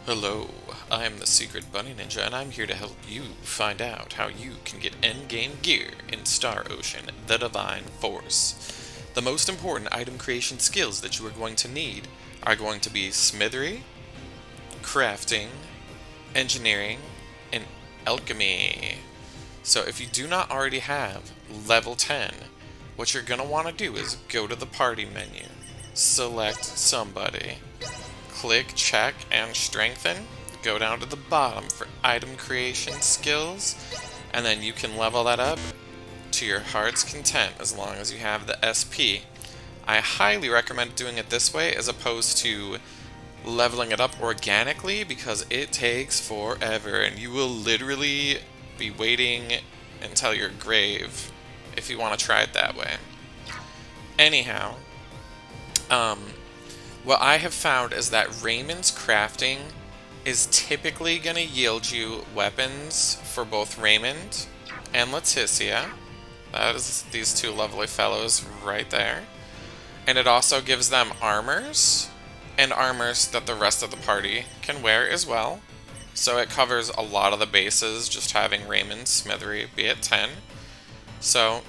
Hello, I'm the Secret Bunny Ninja, and I'm here to help you find out how you can get endgame gear in Star Ocean, the Divine Force. The most important item creation skills that you are going to need are going to be smithery, crafting, engineering, and alchemy. So if you do not already have level 10, what you're going to want to do is go to the party menu, select somebody, click check and strengthen, go down to the bottom for item creation skills, and then you can level that up to your heart's content as long as you have the SP. I highly recommend doing it this way as opposed to leveling it up organically because it takes forever and you will literally be waiting until your grave if you want to try it that way. Anyhow, what I have found is that Raymond's crafting is typically going to yield you weapons for both Raymond and Leticia. That is these two lovely fellows right there. And it also gives them armors, and armors that the rest of the party can wear as well. So it covers a lot of the bases just having Raymond's smithery be at 10. So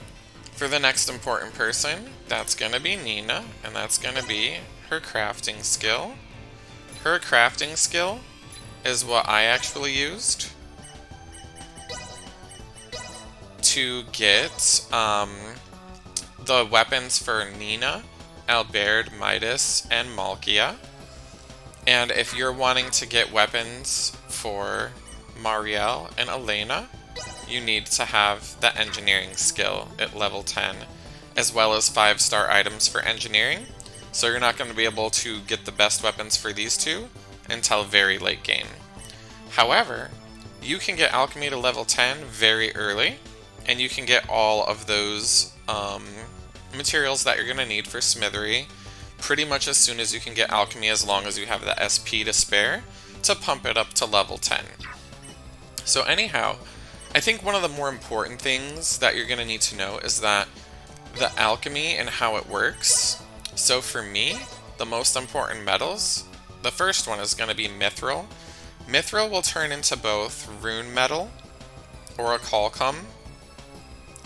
for the next important person, that's going to be Nina, and that's going to be her crafting skill. Her crafting skill is what I actually used to get the weapons for Nina, Albert, Midas, and Malkia. And if you're wanting to get weapons for Marielle and Elena, you need to have the engineering skill at level 10, as well as 5-star items for engineering. So you're not going to be able to get the best weapons for these two until very late game. However, you can get alchemy to level 10 very early, and you can get all of those materials that you're going to need for smithery pretty much as soon as you can get alchemy, as long as you have the SP to spare to pump it up to level 10. So anyhow, I think one of the more important things that you're going to need to know is that the alchemy and how it works. So for me, the most important metals, the first one is going to be mithril. Mithril will turn into both rune metal, orichalcum,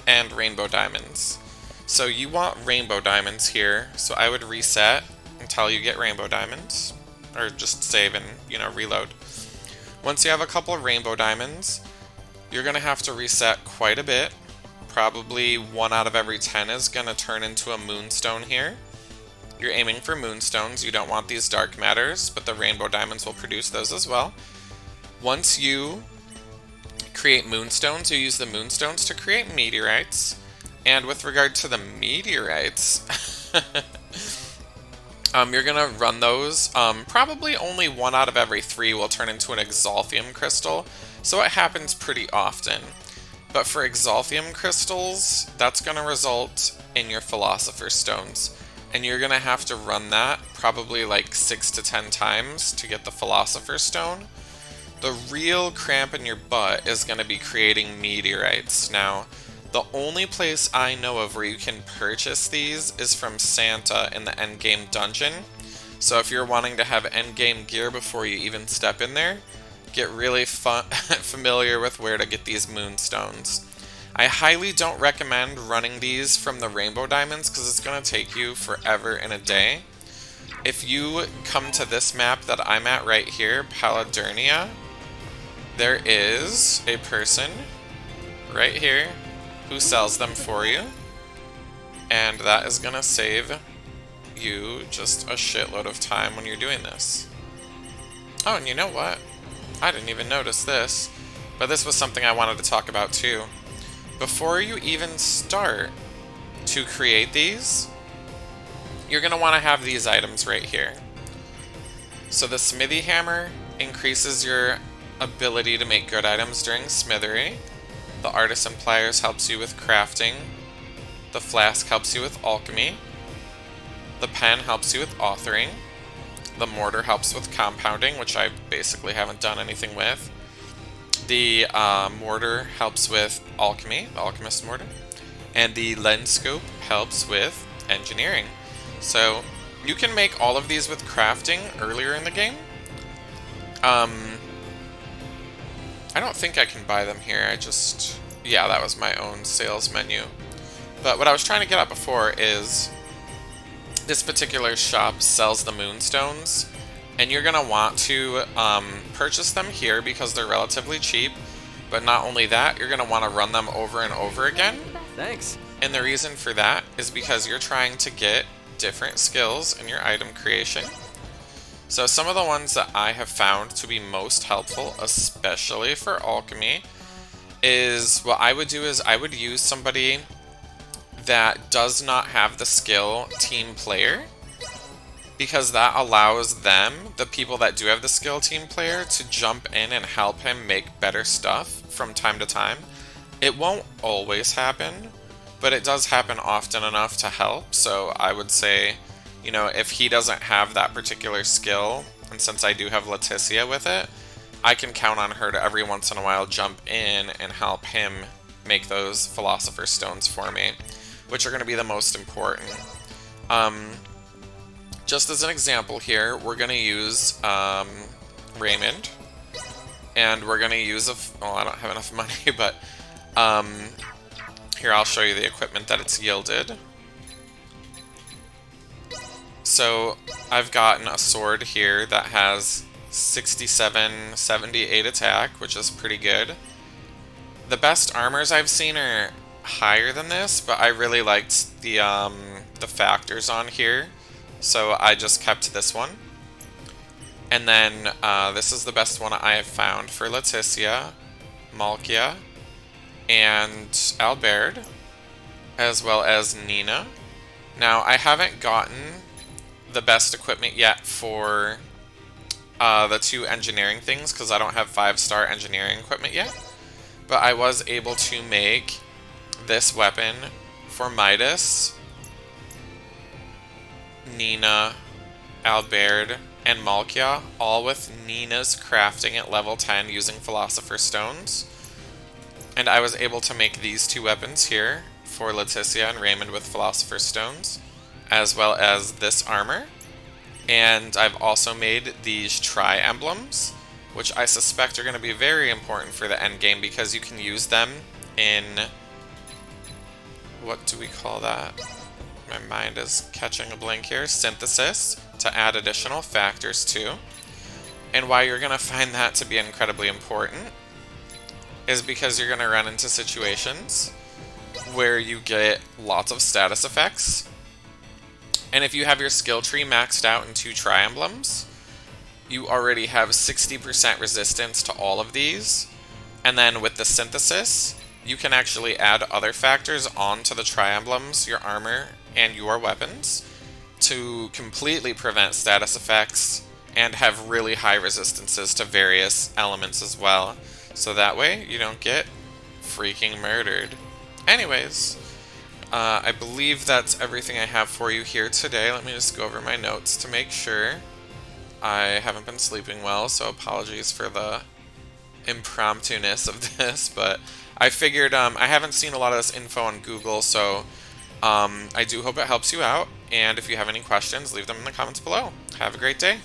and rainbow diamonds. So you want rainbow diamonds here, so I would reset until you get rainbow diamonds, or just save and, reload. Once you have a couple of rainbow diamonds, you're going to have to reset quite a bit. Probably 1 out of every 10 is going to turn into a moonstone here. You're aiming for moonstones. You don't want these dark matters, but the rainbow diamonds will produce those as well. Once you create moonstones, you use the moonstones to create meteorites. And with regard to the meteorites, you're going to run those. Probably only 1 out of every 3 will turn into an exalfium crystal, so it happens pretty often. But for exalfium crystals, that's going to result in your Philosopher's stones. And you're going to have to run that probably like 6 to 10 times to get the Philosopher's Stone. The real cramp in your butt is going to be creating meteorites. Now, the only place I know of where you can purchase these is from Santa in the endgame dungeon. So if you're wanting to have endgame gear before you even step in there, get really familiar with where to get these moonstones. I highly don't recommend running these from the rainbow diamonds because it's going to take you forever and a day. If you come to this map that I'm at right here, Paladurnia, there is a person right here who sells them for you, and that is going to save you just a shitload of time when you're doing this. Oh, and you know what? I didn't even notice this, but this was something I wanted to talk about too. Before you even start to create these, you're going to want to have these items right here. So the smithy hammer increases your ability to make good items during smithery. The artisan pliers helps you with crafting. The flask helps you with alchemy. The pen helps you with authoring. The mortar helps with compounding, which I basically haven't done anything with. The mortar helps with alchemy, the alchemist mortar. And the lens scope helps with engineering. So you can make all of these with crafting earlier in the game. I don't think I can buy them here. Yeah, that was my own sales menu. But what I was trying to get at before is this particular shop sells the moonstones, and you're going to want to purchase them here because they're relatively cheap. But not only that, you're going to want to run them over and over again. Thanks. And the reason for that is because you're trying to get different skills in your item creation. So some of the ones that I have found to be most helpful, especially for alchemy, is what I would do is I would use somebody that does not have the skill team player, because that allows them, the people that do have the skill team player, to jump in and help him make better stuff from time to time. It won't always happen, but it does happen often enough to help. So I would say, you know, if he doesn't have that particular skill, and since I do have Leticia with it, I can count on her to every once in a while jump in and help him make those Philosopher's Stones for me, which are going to be the most important. Just as an example here, we're going to use Raymond, and we're going to use well, I don't have enough money, but here, I'll show you the equipment that it's yielded. So I've gotten a sword here that has 67, 78 attack, which is pretty good. The best armors I've seen are higher than this, but I really liked the factors on here, so I just kept this one. And then this is the best one I have found for Leticia, Malkia, and Albert, as well as Nina. Now, I haven't gotten the best equipment yet for the 2 engineering things, because I don't have 5-star engineering equipment yet. But I was able to make this weapon for Midas, Nina, Albert, and Malkia, all with Nina's crafting at level 10 using Philosopher's Stones. And I was able to make these 2 weapons here for Leticia and Raymond with Philosopher's Stones, as well as this armor. And I've also made these tri-emblems, which I suspect are going to be very important for the end game, because you can use them in... what do we call that? My mind is catching a blank here. Synthesis, to add additional factors to. And why you're going to find that to be incredibly important is because you're going to run into situations where you get lots of status effects. And if you have your skill tree maxed out in 2 tri-emblems, you already have 60% resistance to all of these. And then with the synthesis, you can actually add other factors onto the tri-emblems, your armor, and your weapons to completely prevent status effects and have really high resistances to various elements as well. So that way, you don't get freaking murdered. Anyways, I believe that's everything I have for you here today. Let me just go over my notes to make sure. I haven't been sleeping well, so apologies for the impromptu-ness of this, but I figured I haven't seen a lot of this info on Google, so I do hope it helps you out, and if you have any questions, leave them in the comments below. Have a great day.